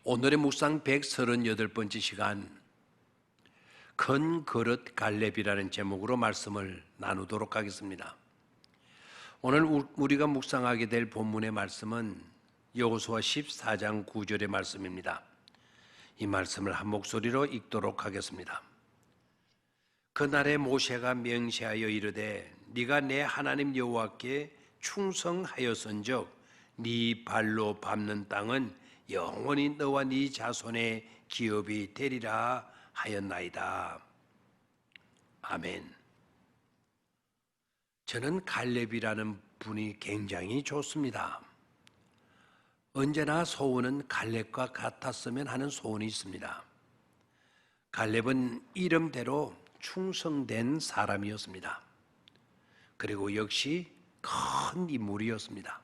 오늘의 묵상 138번째 시간, 큰 그릇 갈렙이라는 제목으로 말씀을 나누도록 하겠습니다. 오늘 우리가 묵상하게 될 본문의 말씀은 여호수아 14장 9절의 말씀입니다. 이 말씀을 한 목소리로 읽도록 하겠습니다. 그날에 모세가 명시하여 이르되 네가 내 하나님 여호와께 충성하였은즉 네 발로 밟는 땅은 영원히 너와 네 자손의 기업이 되리라 하였나이다. 아멘. 저는 갈렙이라는 분이 굉장히 좋습니다. 언제나 소원은 갈렙과 같았으면 하는 소원이 있습니다. 갈렙은 이름대로 충성된 사람이었습니다. 그리고 역시 큰 인물이었습니다.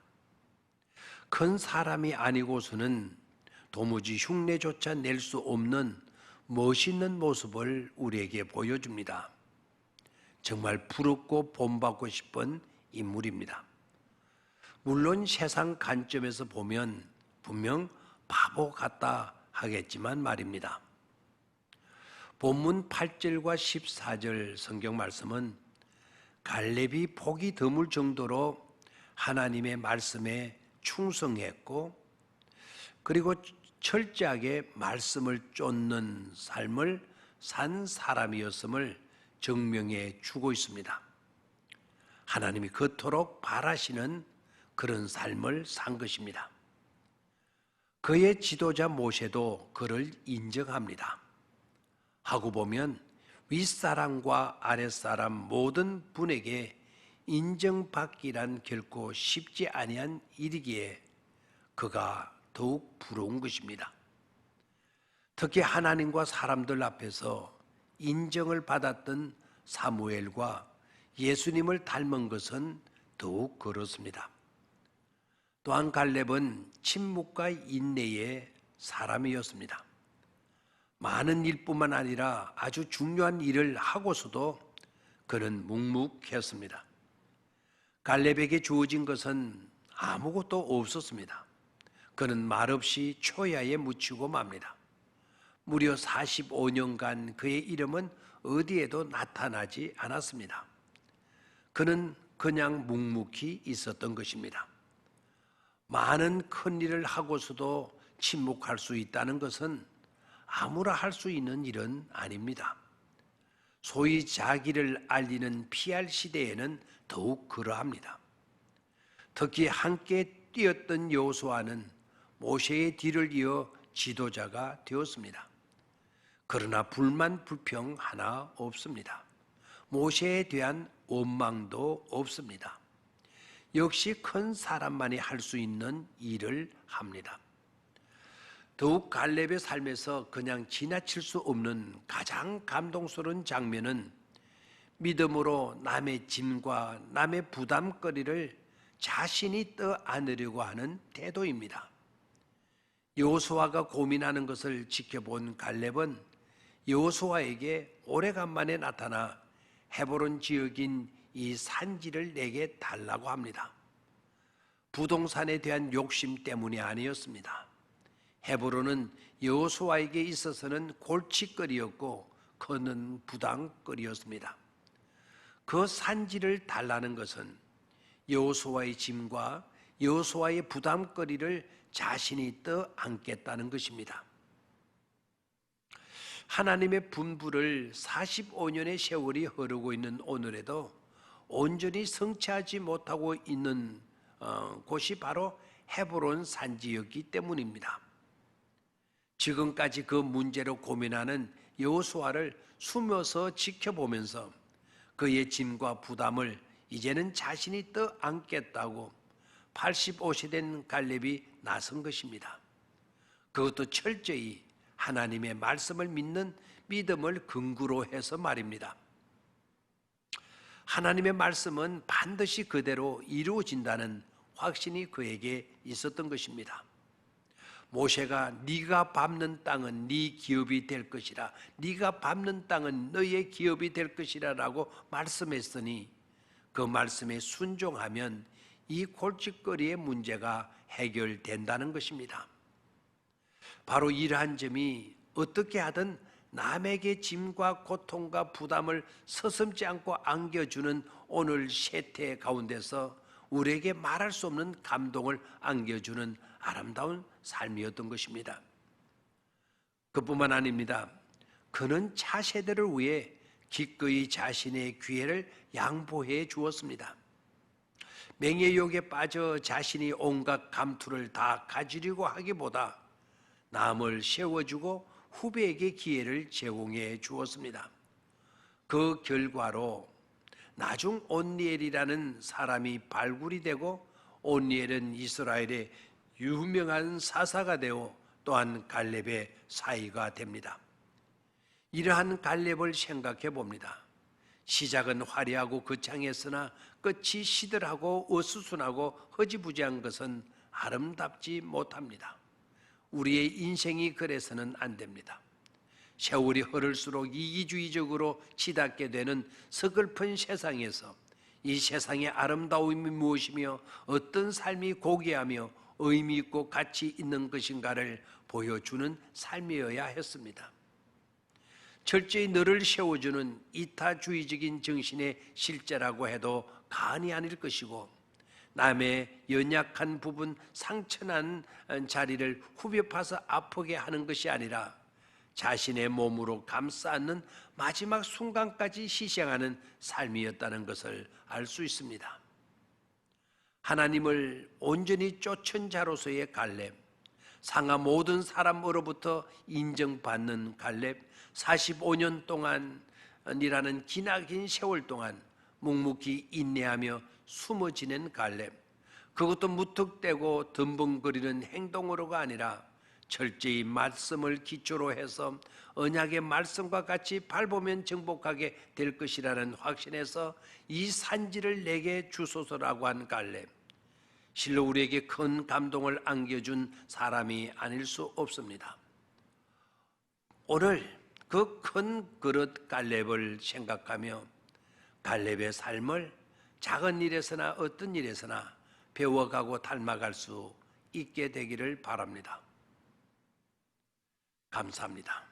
큰 사람이 아니고서는 도무지 흉내조차 낼 수 없는 멋있는 모습을 우리에게 보여줍니다. 정말 부럽고 본받고 싶은 인물입니다. 물론 세상 관점에서 보면 분명 바보 같다 하겠지만 말입니다. 본문 8절과 14절 성경 말씀은 갈렙이 복이 드물 정도로 하나님의 말씀에 충성했고, 그리고 철저하게 말씀을 쫓는 삶을 산 사람이었음을 증명해 주고 있습니다. 하나님이 그토록 바라시는 그런 삶을 산 것입니다. 그의 지도자 모세도 그를 인정합니다. 하고 보면 윗사람과 아랫사람 모든 분에게 인정받기란 결코 쉽지 아니한 일이기에 그가 더욱 부러운 것입니다. 특히 하나님과 사람들 앞에서 인정을 받았던 사무엘과 예수님을 닮은 것은 더욱 그렇습니다. 또한 갈렙은 침묵과 인내의 사람이었습니다. 많은 일뿐만 아니라 아주 중요한 일을 하고서도 그는 묵묵했습니다. 갈렙에게 주어진 것은 아무것도 없었습니다. 그는 말없이 초야에 묻히고 맙니다. 무려 45년간 그의 이름은 어디에도 나타나지 않았습니다. 그는 그냥 묵묵히 있었던 것입니다. 많은 큰 일을 하고서도 침묵할 수 있다는 것은 아무나 할 수 있는 일은 아닙니다. 소위 자기를 알리는 PR 시대에는 더욱 그러합니다. 특히 함께 뛰었던 여호수아는 모세의 뒤를 이어 지도자가 되었습니다. 그러나 불만 불평 하나 없습니다. 모세에 대한 원망도 없습니다. 역시 큰 사람만이 할 수 있는 일을 합니다. 더욱 갈렙의 삶에서 그냥 지나칠 수 없는 가장 감동스러운 장면은 믿음으로 남의 짐과 남의 부담거리를 자신이 떠안으려고 하는 태도입니다. 여호수아가 고민하는 것을 지켜본 갈렙은 여호수아에게 오래간만에 나타나 헤브론 지역인 이 산지를 내게 달라고 합니다. 부동산에 대한 욕심 때문이 아니었습니다. 헤브론은 여호수아에게 있어서는 골칫거리였고 큰 부담거리였습니다. 그 산지를 달라는 것은 여호수아의 짐과 여호수아의 부담거리를 자신이 떠안겠다는 것입니다. 하나님의 분부를 45년의 세월이 흐르고 있는 오늘에도 온전히 성취하지 못하고 있는 곳이 바로 헤브론 산지였기 때문입니다. 지금까지 그 문제로 고민하는 여호수아를 숨어서 지켜보면서 그의 짐과 부담을 이제는 자신이 떠안겠다고 85세 된 갈렙이 나선 것입니다. 그것도 철저히 하나님의 말씀을 믿는 믿음을 근거로 해서 말입니다. 하나님의 말씀은 반드시 그대로 이루어진다는 확신이 그에게 있었던 것입니다. 모세가 네가 밟는 땅은 네 기업이 될 것이라, 네가 밟는 땅은 너의 기업이 될 것이라 라고 말씀했으니 그 말씀에 순종하면 이 골칫거리의 문제가 해결된다는 것입니다. 바로 이러한 점이 어떻게 하든 남에게 짐과 고통과 부담을 서슴지 않고 안겨주는 오늘 세태 가운데서 우리에게 말할 수 없는 감동을 안겨주는 아름다운 삶이었던 것입니다. 그뿐만 아닙니다. 그는 차세대를 위해 기꺼이 자신의 기회를 양보해 주었습니다. 맹예욕에 빠져 자신이 온갖 감투를 다 가지려고 하기보다 남을 세워주고 후배에게 기회를 제공해 주었습니다. 그 결과로 나중 온니엘이라는 사람이 발굴이 되고 온니엘은 이스라엘의 유명한 사사가 되어 또한 갈렙의 사위가 됩니다. 이러한 갈렙을 생각해 봅니다. 시작은 화려하고 거창했으나 끝이 시들하고 어수선하고 허지부지한 것은 아름답지 못합니다. 우리의 인생이 그래서는 안 됩니다. 세월이 흐를수록 이기주의적으로 치닫게 되는 서글픈 세상에서 이 세상의 아름다움이 무엇이며 어떤 삶이 고귀하며 의미 있고 가치 있는 것인가를 보여주는 삶이어야 했습니다. 철저히 너를 세워주는 이타주의적인 정신의 실제라고 해도 과언이 아닐 것이고, 남의 연약한 부분, 상처난 자리를 후벼 파서 아프게 하는 것이 아니라 자신의 몸으로 감싸 안는 마지막 순간까지 희생하는 삶이었다는 것을 알 수 있습니다. 하나님을 온전히 쫓은 자로서의 갈렙, 상하 모든 사람으로부터 인정받는 갈렙, 45년 동안이라는 기나긴 세월 동안 묵묵히 인내하며 숨어 지낸 갈렙, 그것도 무턱대고 덤벙거리는 행동으로가 아니라 철저히 말씀을 기초로 해서 언약의 말씀과 같이 밟으면 정복하게 될 것이라는 확신에서 이 산지를 내게 주소서라고 한 갈렙, 실로 우리에게 큰 감동을 안겨준 사람이 아닐 수 없습니다. 오늘 그 큰 그릇 갈렙을 생각하며 갈렙의 삶을 작은 일에서나 어떤 일에서나 배워가고 닮아갈 수 있게 되기를 바랍니다. 감사합니다.